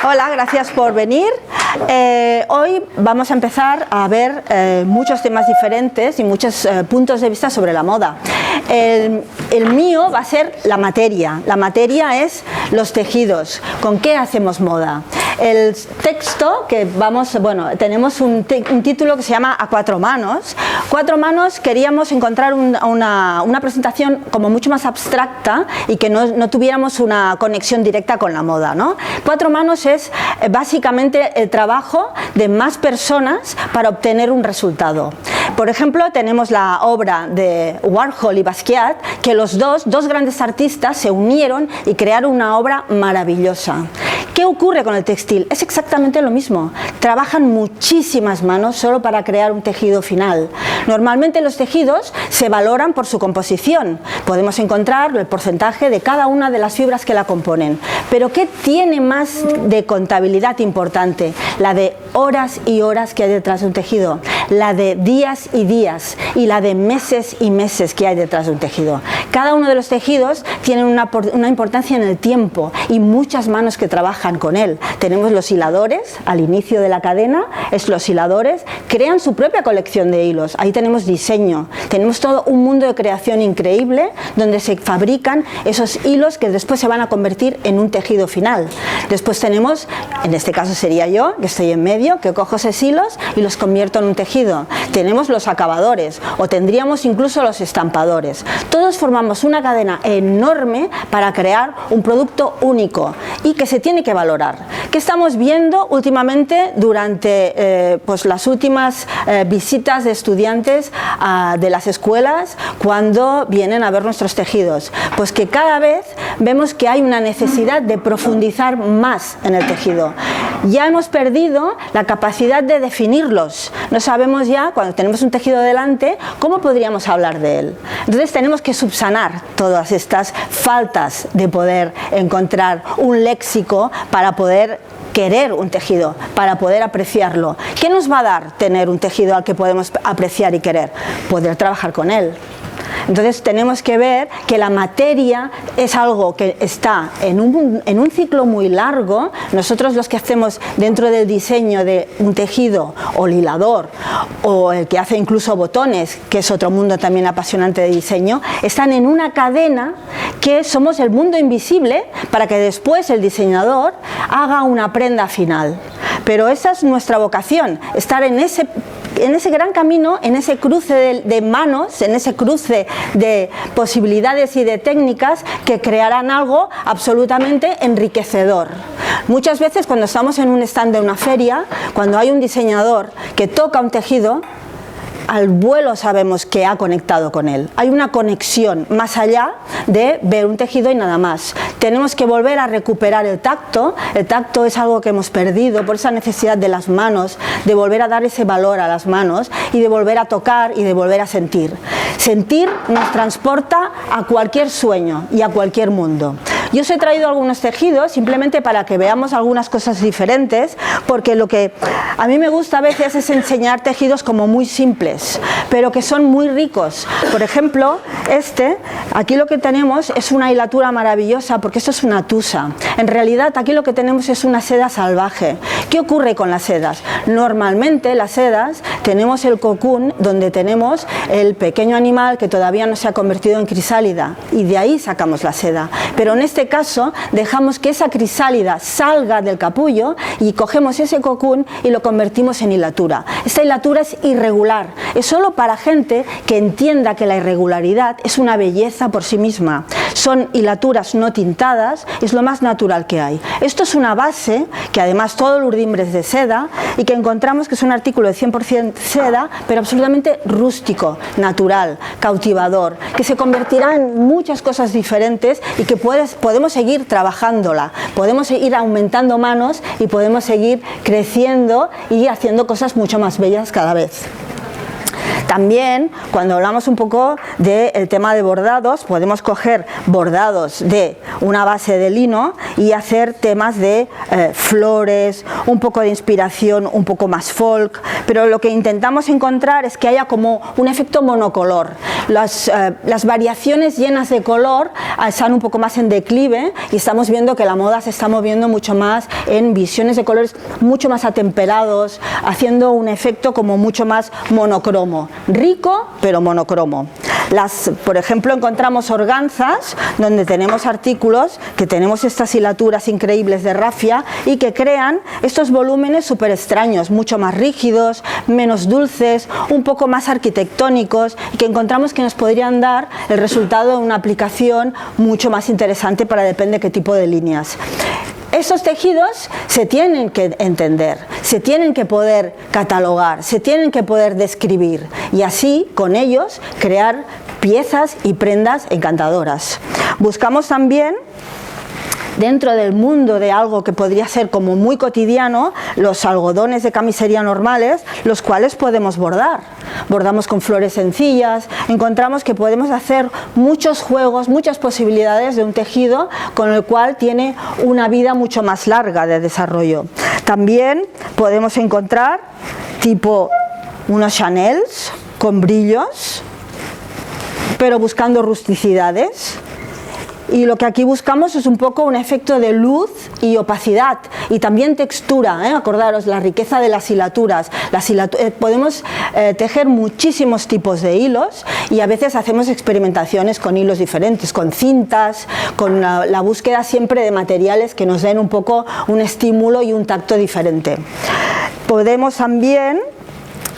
Hola, gracias por venir. Hoy vamos a empezar a ver muchos temas diferentes y muchos puntos de vista sobre la moda. El mío va a ser la materia. La materia es los tejidos. ¿Con qué hacemos moda? El texto que tenemos un título que se llama A cuatro manos. Cuatro manos queríamos encontrar una presentación como mucho más abstracta y que no tuviéramos una conexión directa con la moda, ¿no? Cuatro manos es básicamente el trabajo de más personas para obtener un resultado. Por ejemplo, tenemos la obra de Warhol y Basquiat, que los dos grandes artistas se unieron y crearon una obra maravillosa. ¿Qué ocurre con el textil? Es exactamente lo mismo. Trabajan muchísimas manos solo para crear un tejido final. Normalmente los tejidos se valoran por su composición. Podemos encontrar el porcentaje de cada una de las fibras que la componen. Pero ¿qué tiene más de contabilidad importante? La de horas y horas que hay detrás de un tejido, la de días y días y la de meses y meses que hay detrás de un tejido. Cada uno de los tejidos tiene una importancia en el tiempo y muchas manos que trabajan con él. Tenemos los hiladores al inicio de la cadena, los hiladores crean su propia colección de hilos. Ahí tenemos diseño, tenemos todo un mundo de creación increíble donde se fabrican esos hilos que después se van a convertir en un tejido final. Después tenemos, en este caso sería yo, que estoy en medio, que cojo esos hilos y los convierto en un tejido. Tenemos los acabadores o tendríamos incluso los estampadores. Todos formamos una cadena enorme para crear un producto único y que se tiene que valorar. ¿Qué estamos viendo últimamente durante las últimas visitas de estudiantes de las escuelas cuando vienen a ver nuestros tejidos? Pues que cada vez vemos que hay una necesidad de profundizar más en el tejido. Ya hemos perdido la capacidad de definirlos. No sabemos ya, cuando tenemos un tejido delante, cómo podríamos hablar de él. Entonces tenemos que subsanar todas estas faltas de poder encontrar un léxico para poder querer un tejido, para poder apreciarlo. ¿Qué nos va a dar tener un tejido al que podemos apreciar y querer? Poder trabajar con él. Entonces tenemos que ver que la materia es algo que está en un ciclo muy largo. Nosotros los que hacemos dentro del diseño de un tejido o el hilador o el que hace incluso botones, que es otro mundo también apasionante de diseño, están en una cadena que somos el mundo invisible para que después el diseñador haga una prenda final. Pero esa es nuestra vocación, estar en ese gran camino, en ese cruce de manos, en ese cruce de posibilidades y de técnicas que crearán algo absolutamente enriquecedor. Muchas veces cuando estamos en un stand de una feria, cuando hay un diseñador que toca un tejido, al vuelo sabemos que ha conectado con él. Hay una conexión más allá de ver un tejido y nada más. Tenemos que volver a recuperar el tacto. El tacto es algo que hemos perdido por esa necesidad de las manos, de volver a dar ese valor a las manos y de volver a tocar y de volver a sentir. Sentir nos transporta a cualquier sueño y a cualquier mundo. Yo os he traído algunos tejidos simplemente para que veamos algunas cosas diferentes, porque lo que a mí me gusta a veces es enseñar tejidos como muy simples, pero que son muy ricos. Por ejemplo, aquí lo que tenemos es una hilatura maravillosa, porque esto es una tusa. En realidad aquí lo que tenemos es una seda salvaje. ¿Qué ocurre con las sedas? Normalmente las sedas tenemos el cocún donde tenemos el pequeño animal que todavía no se ha convertido en crisálida y de ahí sacamos la seda. Pero en este caso dejamos que esa crisálida salga del capullo y cogemos ese cocún y lo convertimos en hilatura. Esta hilatura es irregular, es solo para gente que entienda que la irregularidad es una belleza por sí misma. Son hilaturas no tintadas, es lo más natural que hay. Esto es una base que además todo el urdimbre es de seda y que encontramos que es un artículo de 100% seda, pero absolutamente rústico, natural, cautivador, que se convertirá en muchas cosas diferentes y que podemos seguir trabajándola, podemos seguir aumentando manos y podemos seguir creciendo y haciendo cosas mucho más bellas cada vez. También, cuando hablamos un poco del tema de bordados, podemos coger bordados de una base de lino y hacer temas de flores, un poco de inspiración, un poco más folk, pero lo que intentamos encontrar es que haya como un efecto monocolor. Las variaciones llenas de color están un poco más en declive y estamos viendo que la moda se está moviendo mucho más en visiones de colores mucho más atemperados, haciendo un efecto como mucho más monocromo, rico pero monocromo. Por ejemplo, encontramos organzas donde tenemos artículos que tenemos estas hilaturas increíbles de rafia y que crean estos volúmenes súper extraños, mucho más rígidos, menos dulces, un poco más arquitectónicos, y que encontramos que nos podrían dar el resultado de una aplicación mucho más interesante para depende qué tipo de líneas. Esos tejidos se tienen que entender, se tienen que poder catalogar, se tienen que poder describir y así con ellos crear piezas y prendas encantadoras. Buscamos también, dentro del mundo de algo que podría ser como muy cotidiano, los algodones de camisería normales, los cuales podemos bordar. Bordamos con flores sencillas, encontramos que podemos hacer muchos juegos, muchas posibilidades de un tejido con el cual tiene una vida mucho más larga de desarrollo. También podemos encontrar tipo unos Chanels con brillos, pero buscando rusticidades. Y lo que aquí buscamos es un poco un efecto de luz y opacidad y también textura, acordaros, la riqueza de las hilaturas. Podemos tejer muchísimos tipos de hilos y a veces hacemos experimentaciones con hilos diferentes, con cintas, con la búsqueda siempre de materiales que nos den un poco un estímulo y un tacto diferente. Podemos también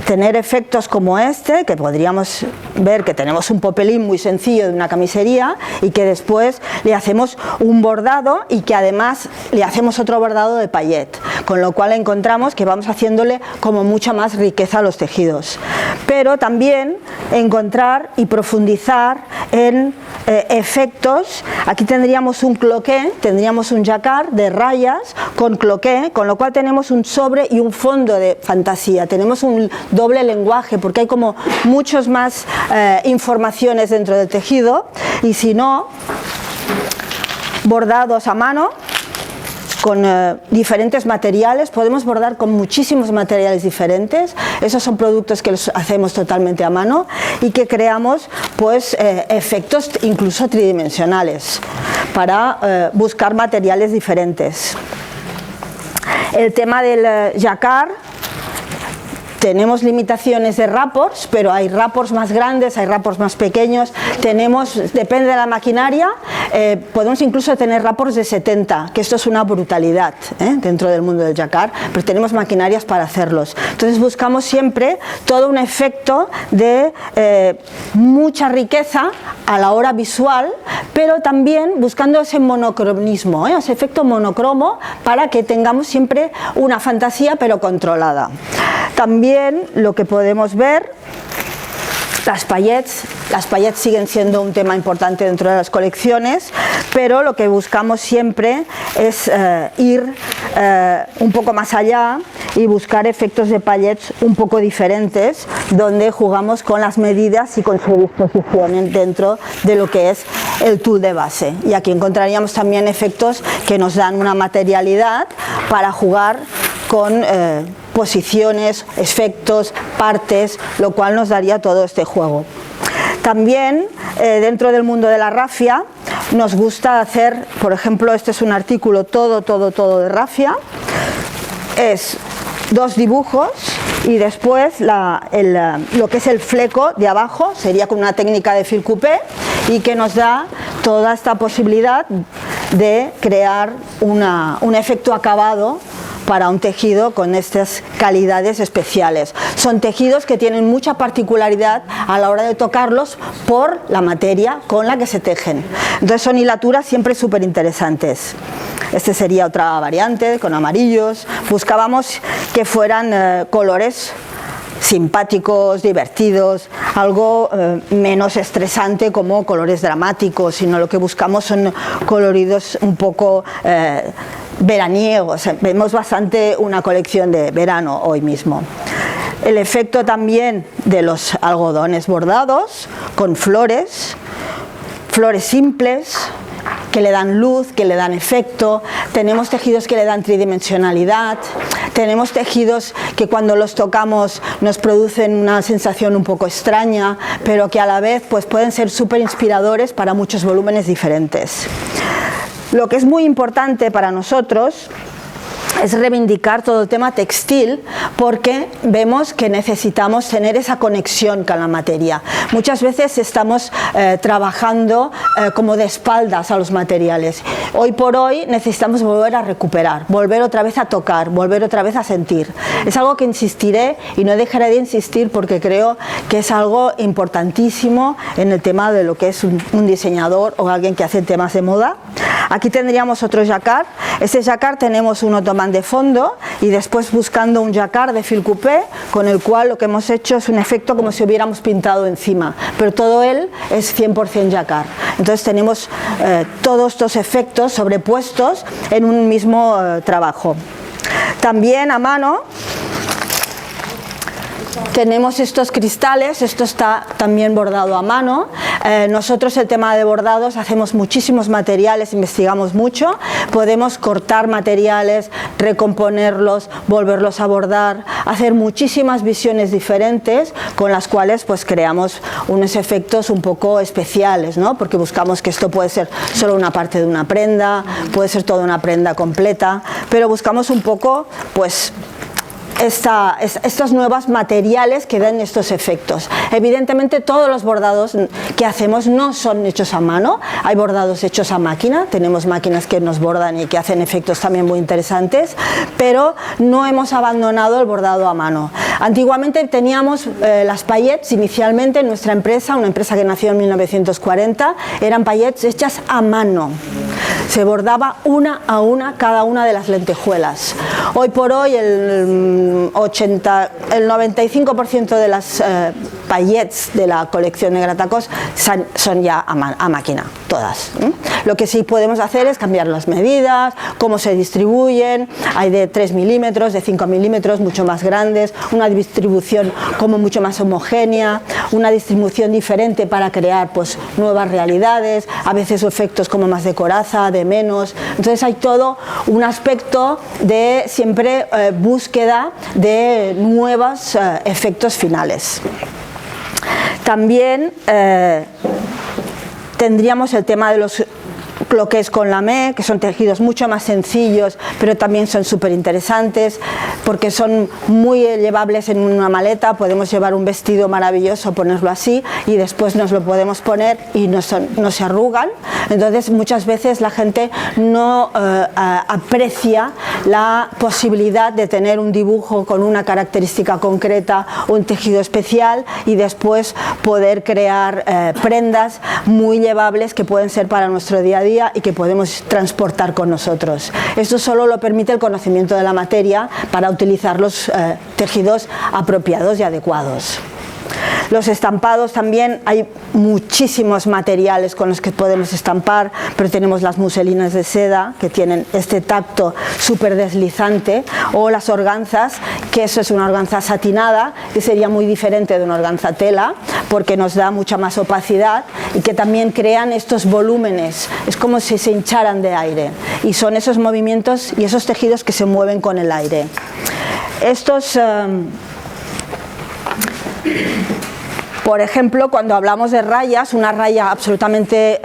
tener efectos como este, que podríamos ver que tenemos un popelín muy sencillo de una camisería y que después le hacemos un bordado y que además le hacemos otro bordado de paillet, con lo cual encontramos que vamos haciéndole como mucha más riqueza a los tejidos. Pero también encontrar y profundizar en efectos. Aquí tendríamos un cloqué, tendríamos un jacquard de rayas con cloqué, con lo cual tenemos un sobre y un fondo de fantasía, tenemos un doble lenguaje porque hay como muchos más informaciones dentro del tejido. Y si no, bordados a mano con diferentes materiales, podemos bordar con muchísimos materiales diferentes. Esos son productos que los hacemos totalmente a mano y que creamos pues efectos incluso tridimensionales para buscar materiales diferentes. El tema del jacquard, tenemos limitaciones de rapports, pero hay rapports más grandes, hay rapports más pequeños, depende de la maquinaria, podemos incluso tener rapports de 70, que esto es una brutalidad dentro del mundo del jacquard, pero tenemos maquinarias para hacerlos. Entonces buscamos siempre todo un efecto de mucha riqueza a la hora visual, pero también buscando ese monocromismo, ese efecto monocromo para que tengamos siempre una fantasía pero controlada. También lo que podemos ver, las paillettes siguen siendo un tema importante dentro de las colecciones, pero lo que buscamos siempre es ir un poco más allá y buscar efectos de paillettes un poco diferentes, donde jugamos con las medidas y con su disposición dentro de lo que es el tul de base. Y aquí encontraríamos también efectos que nos dan una materialidad para jugar con posiciones, efectos, partes, lo cual nos daría todo este juego. También dentro del mundo de la rafia nos gusta hacer, por ejemplo, este es un artículo todo de rafia, es dos dibujos y después lo que es el fleco de abajo sería con una técnica de fil coupé y que nos da toda esta posibilidad de crear un efecto acabado para un tejido con estas calidades especiales. Son tejidos que tienen mucha particularidad a la hora de tocarlos por la materia con la que se tejen. Entonces son hilaturas siempre súper interesantes. Este sería otra variante con amarillos. Buscábamos que fueran colores simpáticos, divertidos, algo menos estresante como colores dramáticos, sino lo que buscamos son coloridos un poco veraniegos. Vemos bastante una colección de verano hoy mismo. El efecto también de los algodones bordados con flores simples, que le dan luz, que le dan efecto. Tenemos tejidos que le dan tridimensionalidad, tenemos tejidos que cuando los tocamos nos producen una sensación un poco extraña, pero que a la vez pues, pueden ser súper inspiradores para muchos volúmenes diferentes. Lo que es muy importante para nosotros es reivindicar todo el tema textil, porque vemos que necesitamos tener esa conexión con la materia. Muchas veces estamos trabajando como de espaldas a los materiales. Hoy por hoy necesitamos volver a recuperar, volver otra vez a tocar, volver otra vez a sentir. Es algo que insistiré y no dejaré de insistir, porque creo que es algo importantísimo en el tema de lo que es un diseñador o alguien que hace temas de moda. Aquí tendríamos otro jacquard. Ese jacquard tenemos un otomán de fondo y después buscando un jacquard de fil coupé, con el cual lo que hemos hecho es un efecto como si hubiéramos pintado encima, pero todo él es 100% jacquard. Entonces tenemos todos estos efectos sobrepuestos en un mismo trabajo. También a mano tenemos estos cristales, esto está también bordado a mano. Nosotros el tema de bordados hacemos muchísimos materiales, investigamos mucho, podemos cortar materiales, recomponerlos, volverlos a bordar, hacer muchísimas visiones diferentes con las cuales pues creamos unos efectos un poco especiales, ¿no? Porque buscamos que esto puede ser solo una parte de una prenda, puede ser toda una prenda completa, pero buscamos un poco pues estos nuevos materiales que dan estos efectos. Evidentemente todos los bordados que hacemos no son hechos a mano, hay bordados hechos a máquina, tenemos máquinas que nos bordan y que hacen efectos también muy interesantes, pero no hemos abandonado el bordado a mano. Antiguamente teníamos las paillettes, inicialmente en nuestra empresa, una empresa que nació en 1940, eran paillettes hechas a mano. Se bordaba una a una cada una de las lentejuelas. Hoy por hoy el 95% de las paillettes de la colección de Gratacós son ya a máquina, todas. Lo que sí podemos hacer es cambiar las medidas, cómo se distribuyen, hay de 3 milímetros, de 5 milímetros, mucho más grandes, una distribución como mucho más homogénea, una distribución diferente para crear pues nuevas realidades, a veces efectos como más de coraza, de menos. Entonces hay todo un aspecto de siempre búsqueda de nuevos efectos finales. También tendríamos el tema de lo que es con lamé, que son tejidos mucho más sencillos, pero también son súper interesantes porque son muy llevables en una maleta. Podemos llevar un vestido maravilloso, ponerlo así y después nos lo podemos poner y no se arrugan. Entonces muchas veces la gente no aprecia la posibilidad de tener un dibujo con una característica concreta, un tejido especial y después poder crear prendas muy llevables que pueden ser para nuestro día a día y que podemos transportar con nosotros. Esto solo lo permite el conocimiento de la materia para utilizar los tejidos apropiados y adecuados. Los estampados también, hay muchísimos materiales con los que podemos estampar, pero tenemos las muselinas de seda que tienen este tacto súper deslizante, o las organzas, que eso es una organza satinada, que sería muy diferente de una organza tela, porque nos da mucha más opacidad y que también crean estos volúmenes, es como si se hincharan de aire, y son esos movimientos y esos tejidos que se mueven con el aire. Estos... Por ejemplo, cuando hablamos de rayas, una raya absolutamente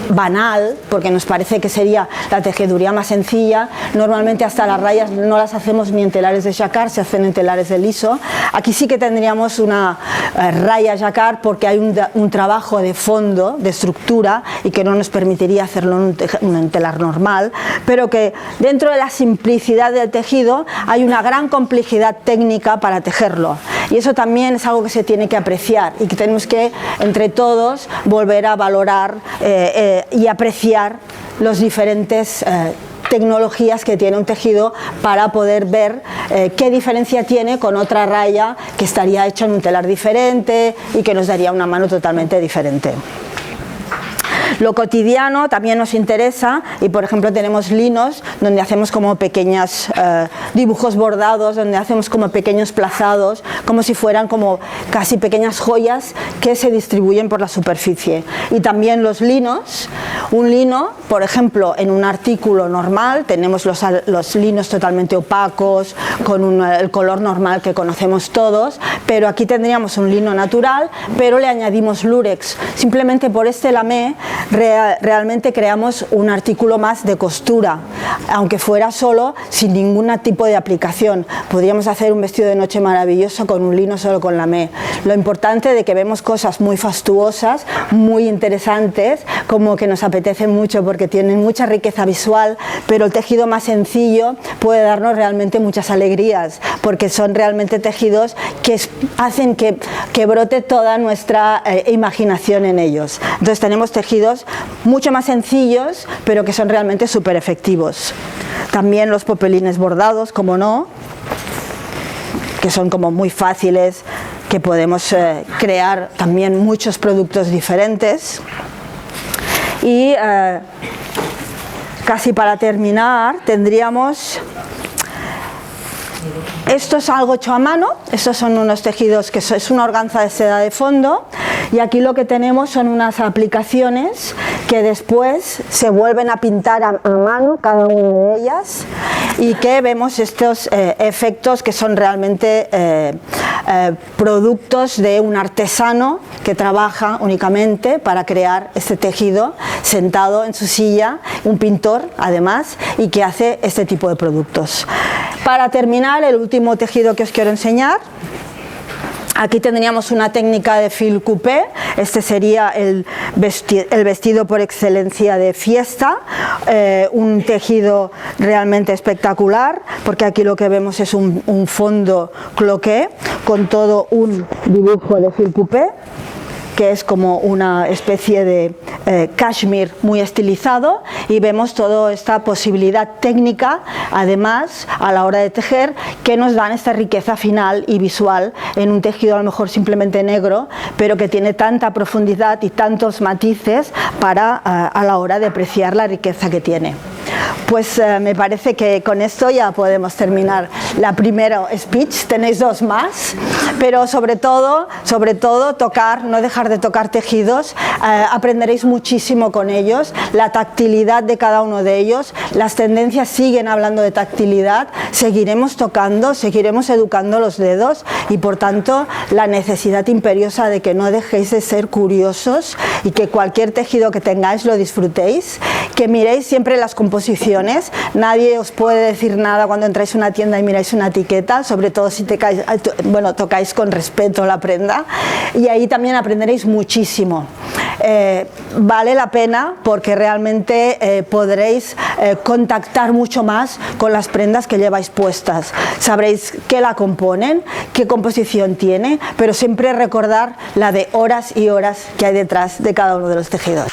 banal, porque nos parece que sería la tejeduría más sencilla, normalmente hasta las rayas no las hacemos ni en telares de jacquard, se hacen en telares de liso. Aquí sí que tendríamos una raya jacquard porque hay un trabajo de fondo, de estructura, y que no nos permitiría hacerlo en un telar normal, pero que dentro de la simplicidad del tejido hay una gran complejidad técnica para tejerlo, y eso también es algo que se tiene que apreciar y que tenemos que entre todos volver a valorar y apreciar los diferentes tecnologías que tiene un tejido para poder ver qué diferencia tiene con otra raya que estaría hecha en un telar diferente y que nos daría una mano totalmente diferente. Lo cotidiano también nos interesa y, por ejemplo, tenemos linos donde hacemos como pequeños dibujos bordados, donde hacemos como pequeños plazados, como si fueran como casi pequeñas joyas que se distribuyen por la superficie. Y también los linos, un lino, por ejemplo, en un artículo normal tenemos los linos totalmente opacos, con el color normal que conocemos todos, pero aquí tendríamos un lino natural, pero le añadimos lurex. Simplemente por este lamé realmente creamos un artículo más de costura, aunque fuera solo sin ningún tipo de aplicación. Podríamos hacer un vestido de noche maravilloso con un lino solo con lamé. Lo importante de que vemos cosas muy fastuosas, muy interesantes, como que nos apetecen mucho porque tienen mucha riqueza visual, pero el tejido más sencillo puede darnos realmente muchas alegrías, porque son realmente tejidos que hacen que brote toda nuestra imaginación en ellos. Entonces tenemos tejidos mucho más sencillos, pero que son realmente súper efectivos. También los popelines bordados, como no, que son como muy fáciles, que podemos crear también muchos productos diferentes. Y casi para terminar tendríamos, esto es algo hecho a mano, estos son unos tejidos que es una organza de seda de fondo, y aquí lo que tenemos son unas aplicaciones que después se vuelven a pintar a mano cada una de ellas, y que vemos estos efectos que son realmente productos de un artesano que trabaja únicamente para crear este tejido sentado en su silla, un pintor además, y que hace este tipo de productos. Para terminar, el último tejido que os quiero enseñar. Aquí tendríamos una técnica de fil coupé. Este sería el vestido por excelencia de fiesta, un tejido realmente espectacular, porque aquí lo que vemos es un fondo cloqué con todo un dibujo de fil coupé, que es como una especie de cashmere muy estilizado, y vemos toda esta posibilidad técnica, además, a la hora de tejer, que nos dan esta riqueza final y visual en un tejido a lo mejor simplemente negro, pero que tiene tanta profundidad y tantos matices para a la hora de apreciar la riqueza que tiene. Pues me parece que con esto ya podemos terminar la primera speech. Tenéis dos más, pero sobre todo tocar, no dejar de tocar tejidos. Aprenderéis muchísimo con ellos, la tactilidad de cada uno de ellos. Las tendencias siguen hablando de tactilidad, seguiremos tocando, seguiremos educando los dedos, y por tanto la necesidad imperiosa de que no dejéis de ser curiosos y que cualquier tejido que tengáis lo disfrutéis, que miréis siempre las composiciones. Nadie os puede decir nada cuando entráis a una tienda y miráis una etiqueta, sobre todo si tocáis con respeto la prenda, y ahí también aprenderéis muchísimo. Vale la pena porque realmente podréis contactar mucho más con las prendas que lleváis puestas. Sabréis qué la componen, qué composición tiene, pero siempre recordar la de horas y horas que hay detrás de cada uno de los tejidos.